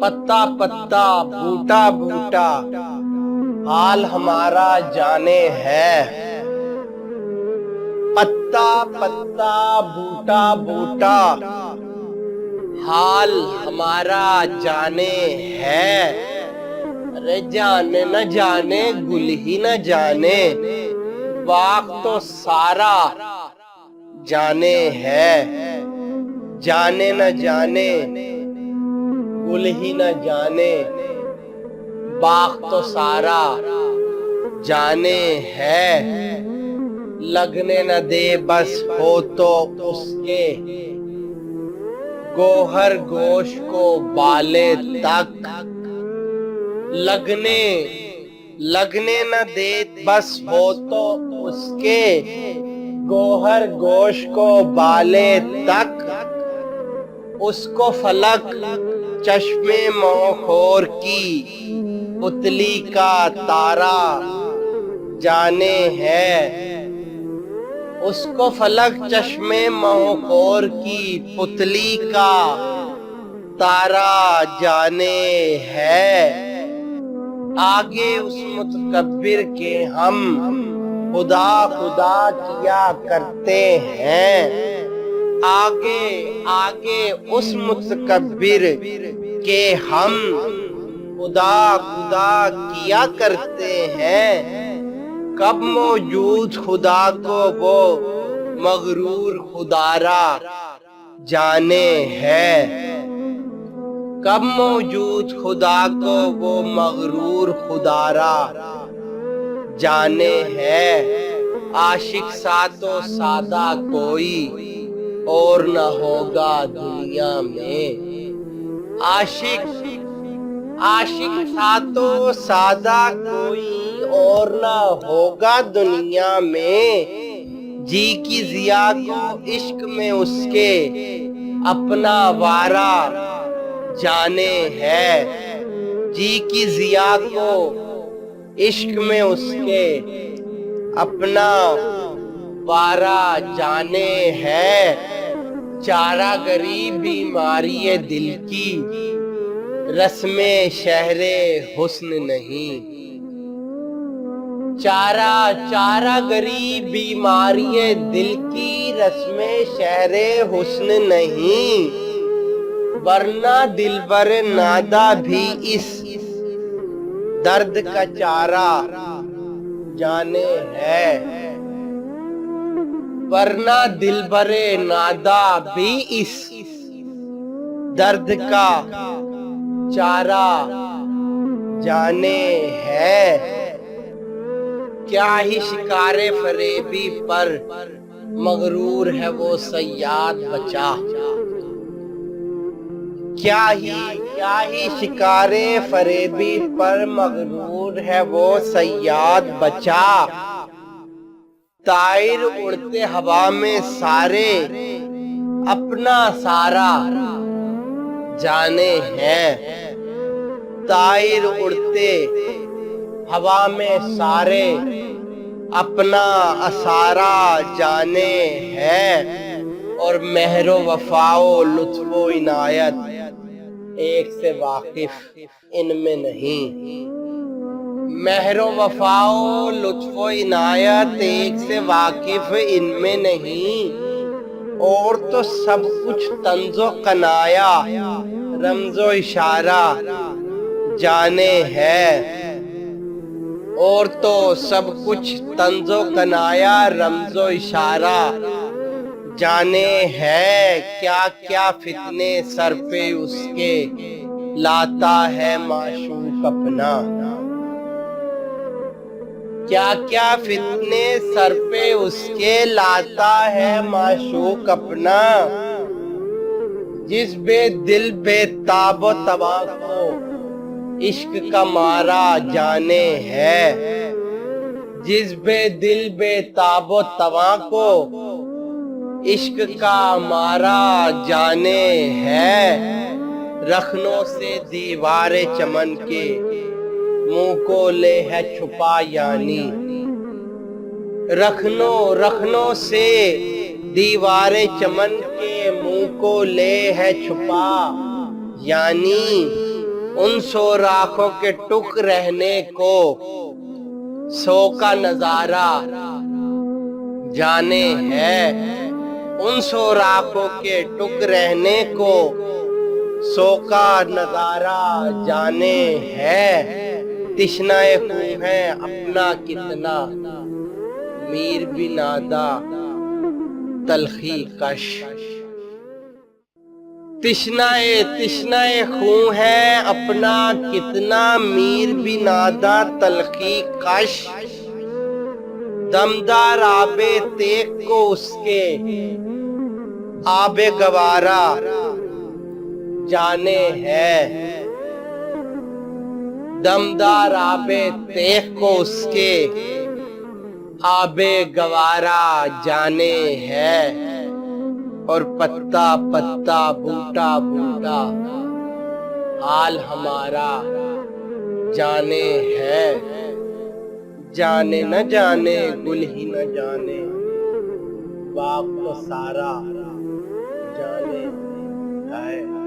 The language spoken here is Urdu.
پتا پتا بوٹا بوٹا حال ہمارا جانے ہے، پتا پتا بوٹا بوٹا حال ہمارا جانے ہے۔ ارے جانے نہ جانے گل ہی نہ جانے باغ تو سارا جانے ہے، جانے نہ جانے گل ہی نہ جانے باغ تو سارا جانے ہے۔ لگنے نہ دے بس ہو تو اس کے گوہر گوشت کو بالے تک، لگنے نہ دے بس ہو تو اس کے گوہر گوشت کو بالے تک، اس کو فلک چشمے موخور کی پتلی کا تارا جانے ہے، اس کو فلک چشمے موخور کی پتلی کا تارا جانے ہے۔ آگے اس متکبر کے ہم خدا خدا کیا کرتے ہیں، آگے اس متکبر کے ہم خدا خدا کیا کرتے ہیں۔ کب موجود خدا کو وہ مغرور خدارا جانے ہے، کب موجود خدا کو وہ مغرور خدارا جانے ہے۔ عاشق سا تو سادہ کوئی اور نہ ہوگا دنیا میں، عاشق سا تو سادہ کوئی اور نہ ہوگا دنیا میں، جی کی ضیا کو عشق میں اس کے اپنا وارا جانے ہے، جی کی ضیا کو عشق میں اس کے اپنا وارا جانے ہے۔ چارہ گری بیماری دل کی رسم شہر حسن نہیں، چارہ گری بیماری دل کی رسم شہر حسن نہیں، ورنہ دلبر نادا بھی اس درد کا چارہ جانے ہے، ورنہ دلبر نادا بھی اس درد کا چارہ جانے ہے۔ کیا ہی شکار فریبی پر مغرور ہے وہ صیاد بچا، کیا ہی شکار فریبی پر مغرور ہے وہ صیاد بچا، طائر اڑتے ہوا میں سارے اپنا سارا جانے ہیں، طائر اڑتے ہوا میں سارے اپنا اسارا جانے ہے، اور مہر و وفا و لطف و عنایت ایک سے واقف ان میں نہیں، مہر و وفا و لطف و عنایت ایک سے واقف ان میں نہیں، اور تو سب کچھ طنز و کنایا رمز و اشارہ جانے ہے، اور تو سب کچھ طنز و کنایا رمز و اشارہ جانے ہے۔ کیا کیا فتنے سر پہ اس کے لاتا ہے معشوق اپنا، کیا کیا فتنے سر پہ اس کے لاتا ہے معشوق اپنا، جس بے دل بے تاب و تواں کو عشق کا مارا جانے ہے، جس بے دل بے تاب و تواں کو عشق کا مارا جانے ہے۔ رخنوں سے دیوار چمن کے منہ کو لے ہے چھپا، یعنی رخنوں سے دیوار چمن کے منہ کو لے ہے چھپا، یعنی ان سو راکھوں کے ٹک رہنے کو سو کا نظارہ جانے ہے، ان سو راکھوں کے ٹک رہنے کو سو کا نظارہ جانے ہے۔ تشنۂ خون ہے اپنا کتنا، میر بھی نادا تلخی کش۔ تشنۂ خون ہے اپنا کتنا، میر بھی نادا تلخی کش۔ دمدار آب تیغ کو اس کے آب گوارا جانے ہے، دمدار آب تیغ کو اس کے آب گوارا جانے ہے، اور پتا پتا بوٹا بوٹا حال ہمارا جانے ہے۔ جانے نہ جانے گل ہی نہ جانے، باغ تو سارا جانے ہے۔